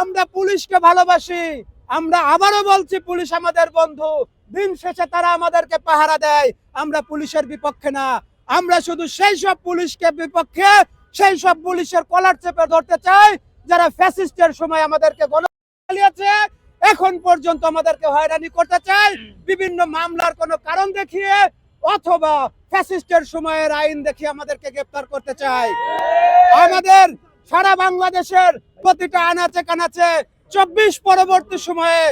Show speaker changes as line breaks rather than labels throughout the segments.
আমরা পুলিশকে ভালোবাসি, আমরা আবারও বলছি পুলিশ আমাদের বন্ধু। দিন শেষে তারা আমাদেরকে পাহারা দেয়, আমরা পুলিশের বিপক্ষে না। আমরা শুধু সেই সব পুলিশকে বিপক্ষে, সেই সব পুলিশের কলার চেপে ধরতে চাই যারা ফ্যাসিস্টের সময় আমাদেরকে চালিয়েছে, এখন পর্যন্ত আমাদেরকে হয়রানি করতে চায় বিভিন্ন মামলার কোনো কারণ দেখিয়ে অথবা ফ্যাসিস্টের সময়ের আইন দেখিয়ে আমাদেরকে গ্রেফতার করতে চায়। আমাদের সারা বাংলাদেশের প্রতিটা আনাচে কানাচে 24 পরবর্তী সময়ে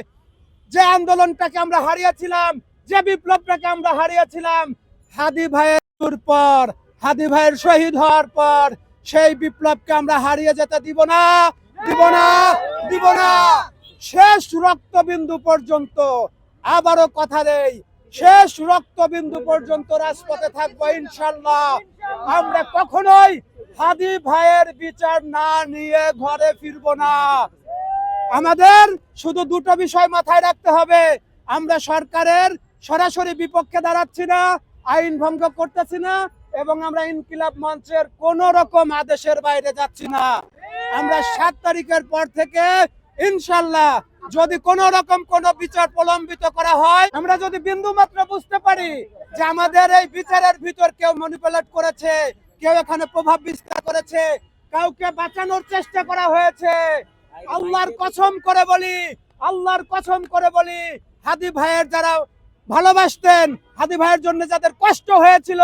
যে আন্দোলনটাকে আমরা হারিয়েছিলাম, যে বিপ্লবটাকে আমরা হারিয়েছিলাম, হাদি ভাইয়ের পর, হাদি ভাইয়ের শহীদ হওয়ার পর সেই বিপ্লবকে আমরা হারিয়ে যেতে দিব না, দিব না, দিব না। শেষ রক্তবিন্দু পর্যন্ত, আবারও কথা দেই, শেষ রক্তবিন্দু পর্যন্ত রাজপথে থাকবো ইনশাল্লাহ। আমরা কখনোই হাদি ভাইয়ের বিচার না নিয়ে ঘরে ফিরবো না। আমাদের শুধু দুটো বিষয় মাথায় রাখতে হবে, আমরা সরকারের সরাসরি বিপক্ষে দাঁড়াচ্ছি না, আইন ভঙ্গ করতেছি না, এবং আমরা ইনকিলাব মঞ্চের কোন রকম আদেশের বাইরে যাচ্ছি না। আমরা 7 তারিখের পর থেকে ইনশাল্লাহ যদি কোন রকম কোন বিচার প্রলম্বিত করা হয়, আমরা যদি বিন্দু মাত্র বুঝতে পারি যে আমাদের এই বিচারের ভিতর কেউ ম্যানিপুলেট করেছে, কেউ এখানে প্রভাব বিস্তার করেছে, কাউকে বাঁচানোর চেষ্টা করা হয়েছে, আল্লাহর কসম করে বলি, আল্লাহর কসম করে বলি, হাদি ভাইয়ের যারা ভালোবাসতেন, হাদি ভাইয়ের জন্য যাদের কষ্ট হয়েছিল,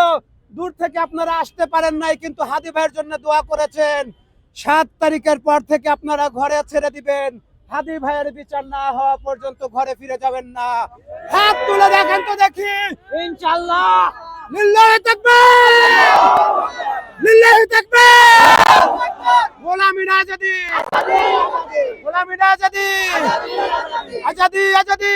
দূর থেকে আপনারা আসতে পারেন নাই কিন্তু হাদি ভাইয়ের জন্য দোয়া করেছেন, 7 তারিখের পর থেকে আপনারা ঘরে ছেড়ে দিবেন। হাদি ভাইয়ের বিচার না হওয়া পর্যন্ত ঘরে ফিরে যাবেন না। হাত তুলে দেখেন তো দেখি, ইনশাআল্লাহ। লিল্লাহি তাকবীর, লিল্লাহি তাকবীর। গোলামি না আজাদি, গোলামি না আজাদি, আজাদি আজাদি।